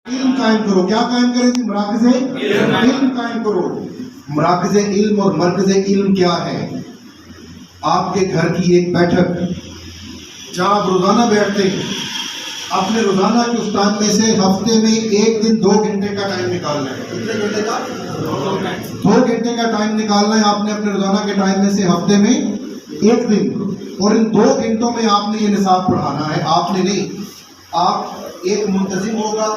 علم قائم کرو. کیا قائم کریں گے؟ مراکز علم قائم کرو. مراکز علم اور مرکز علم کیا ہے؟ آپ کے گھر کی ایک بیٹھک جہاں آپ روزانہ بیٹھتے ہیں. اپنے روزانہ کے اس ٹائم میں سے ہفتے میں ایک دن 2 گھنٹے کا ٹائم نکالنا ہے. کتنے گھنٹے کا؟ 2 گھنٹے کا ٹائم نکالنا ہے آپ نے اپنے روزانہ کے ٹائم میں سے ہفتے میں ایک دن. اور ان 2 گھنٹوں میں آپ نے یہ نصاب پڑھانا ہے. آپ نے نہیں، آپ ایک منتظم ہوگا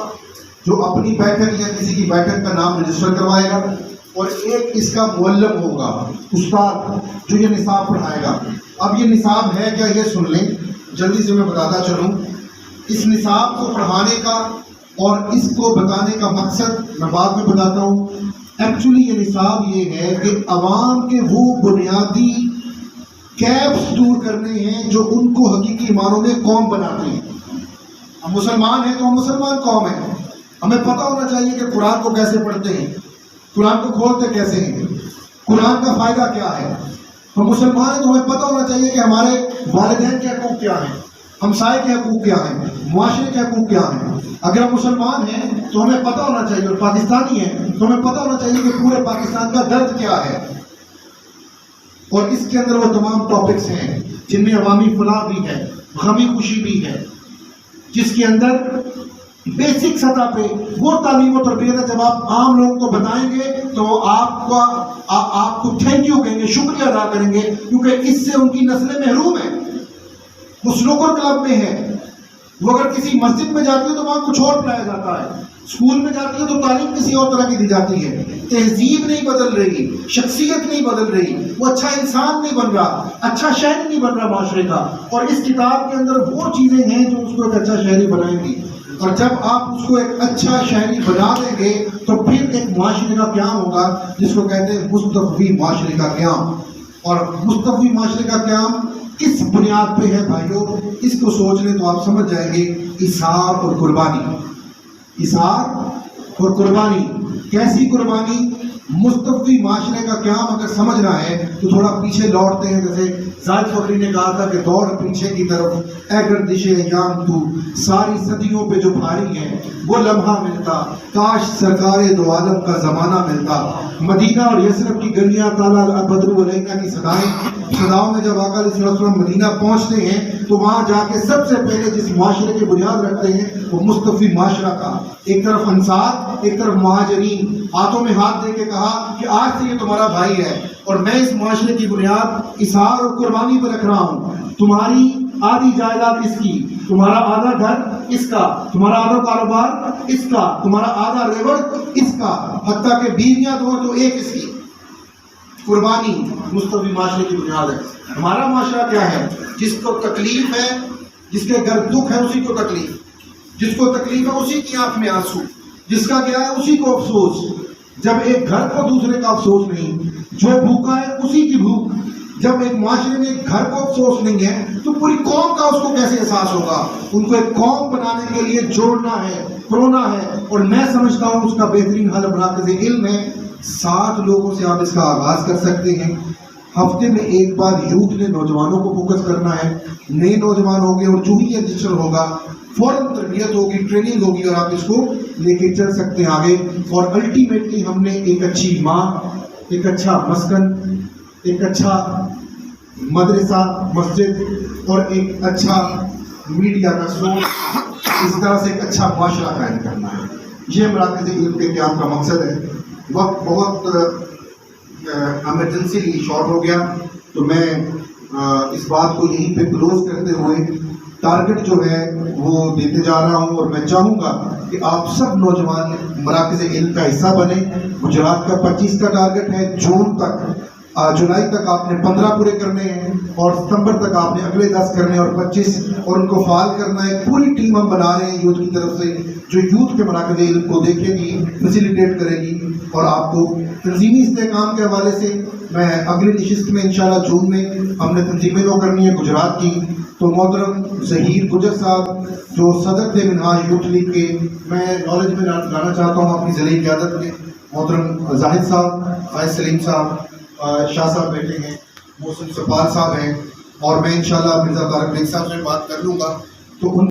جو اپنی بیٹھک یا کسی کی بیٹھک کا نام رجسٹر کروائے گا، اور ایک اس کا معلم ہوگا، استاد جو یہ نصاب پڑھائے گا. اب یہ نصاب ہے کیا، یہ سن لیں جلدی سے میں بتاتا چلوں. اس نصاب کو پڑھانے کا اور اس کو بتانے کا مقصد میں بعد میں بتاتا ہوں. ایکچولی یہ نصاب یہ ہے کہ عوام کے وہ بنیادی کیپس دور کرنے ہیں جو ان کو حقیقی معنوں میں قوم بناتے ہیں. ہم مسلمان ہیں تو ہم مسلمان قوم ہیں. ہمیں پتہ ہونا چاہیے کہ قرآن کو کیسے پڑھتے ہیں، قرآن کو کھولتے کیسے ہیں، قرآن کا فائدہ کیا ہے. ہم مسلمان ہیں تو ہمیں پتہ ہونا چاہیے کہ ہمارے والدین کے حقوق کیا ہیں، ہمسائے کے حقوق کیا ہیں، معاشرے کے حقوق کیا ہیں. اگر ہم مسلمان ہیں تو ہمیں پتہ ہونا چاہیے، اور پاکستانی ہیں تو ہمیں پتہ ہونا چاہیے کہ پورے پاکستان کا درد کیا ہے. اور اس کے اندر وہ تمام ٹاپکس ہیں جن میں عوامی فلاح بھی ہے، غمی خوشی بھی ہے، جس کے اندر بیسک سطح پہ وہ تعلیم و تربیت ہے. جب آپ عام لوگوں کو بتائیں گے تو آپ کو تھینک یو کہیں گے، شکریہ ادا کریں گے، کیونکہ اس سے ان کی نسلیں محروم ہیں. وہ سنوکر کلب میں ہے، وہ اگر کسی مسجد میں جاتی ہے تو وہاں کچھ اور پڑھایا جاتا ہے، اسکول میں جاتی ہے تو تعلیم کسی اور طرح کی دی جاتی ہے. تہذیب نہیں بدل رہی، شخصیت نہیں بدل رہی، وہ اچھا انسان نہیں بن رہا، اچھا شہری نہیں بن رہا معاشرے کا. اور اس کتاب کے اندر وہ چیزیں ہیں جو اس کو ایک اچھا شہری بنائیں گی. اور جب آپ اس کو ایک اچھا شہری بنا دیں گے تو پھر ایک معاشرے کا قیام ہوگا جس کو کہتے ہیں مستوفی معاشرے کا قیام. اور مستوفی معاشرے کا قیام کس بنیاد پہ ہے بھائیوں، اس کو سوچ لیں تو آپ سمجھ جائیں گے. ایثار اور قربانی. ایثار اور قربانی. کیسی قربانی؟ مستوفی معاشرے کا قیام اگر سمجھنا ہے تو تھوڑا پیچھے لوٹتے ہیں. جیسے زاہد فخری نے کہا تھا کہ دوڑ پیچھے کی طرف، اے گردش ایام تو ساری صدیوں پہ جو بھاری ہیں وہ لمحہ ملتا، کاش سرکار دو عالم کا زمانہ ملتا. مدینہ اور یثرب کی گلیاں تالا بدر علینا کی صداؤں میں جب آقا علیہ السلام مدینہ پہنچتے ہیں تو وہاں جا کے سب سے پہلے جس معاشرے کی بنیاد رکھتے ہیں وہ مستوفی معاشرہ کا. ایک طرف انصار، ایک طرف مہاجرین. ہاتھوں میں ہاتھ دے کے کہا کہ آج سے یہ تمہارا بھائی ہے اور میں اس معاشرے کی بنیاد ایثار اور قربانی پر رکھ رہا ہوں. تمہاری آدھی جائیداد اس کی، تمہارا آدھا گھر اس کا، تمہارا آدھا کاروبار اس کا، تمہارا آدھا ریوڑ اس کا، حتیٰ کہ بیویاں دو تو ایک اس کی. قربانی مستوفی معاشرے کی بنیاد ہے. ہمارا معاشرہ کیا ہے؟ جس کو تکلیف ہے، جس کے گھر دکھ ہے اسی کو تکلیف، جس کو تکلیف ہے اسی کی آنکھ میں آنسو، جس کا کیا ہے اسی کو افسوس. جب ایک گھر کو دوسرے کا افسوس نہیں، جو بھوکا ہے اسی کی بھوک. جب ایک معاشرے میں ایک گھر کو افسوس نہیں ہے تو پوری قوم کا اس کو کیسے احساس ہوگا؟ ان کو ایک قوم بنانے کے لیے جوڑنا ہے، پرونا ہے. اور میں سمجھتا ہوں اس کا بہترین حل مراکز علم ہے. 7 لوگوں سے آپ اس کا آغاز کر سکتے ہیں. ہفتے میں ایک بار یوتھ نے نوجوانوں کو فوکس کرنا ہے. نئے نوجوان ہوں گے اور جو ہی یہ رجسٹر ہوگا فوراً تربیت ہوگی، ٹریننگ ہوگی اور آپ اس کو لے کے چل سکتے ہیں آگے. اور الٹیمیٹلی ہم نے ایک اچھی ماں، ایک اچھا مسکن، ایک اچھا مدرسہ، مسجد اور ایک اچھا میڈیا کا سورس، اس طرح سے ایک اچھا معاشرہ قائم کرنا ہے. یہ مراکز علم کے قیام کا مقصد ہے. وقت بہت ایمرجنسی شارٹ ہو گیا تو میں اس بات کو یہیں پہ کلوز کرتے ہوئے ٹارگٹ جو ہے وہ دیتے جا رہا ہوں. اور میں چاہوں گا کہ آپ سب نوجوان مراکز علم کا حصہ بنیں. گجرات کا 25 کا ٹارگٹ ہے، جولائی تک آپ نے 15 پورے کرنے ہیں اور ستمبر تک آپ نے اگلے 10 کرنے اور 25 اور ان کو فعال کرنا ہے. پوری ٹیم ہم بنا رہے ہیں یوتھ کی طرف سے جو یوتھ کے مراکز علم کو دیکھے گی، فیسیلیٹیٹ کرے گی. اور آپ کو تنظیمی استحکام کے حوالے سے میں اگلی نشست میں انشاءاللہ جون میں ہم نے تنظیمیں لو کرنی ہے گجرات کی. تو محترم ظہیر گجر صاحب جو صدر تھے منہاج یوتھ لیگ کے، میں نالج میں لانا چاہتا ہوں اپنی ذریعہ قیادت میں. محترم زاہد صاحب، فائز سلیم صاحب، شاہ صاحب بیٹھے ہیں، محسن سفار صاحب ہیں، اور میں انشاءاللہ مرزا طارق بیگ صاحب سے بات کر لوں گا تو ان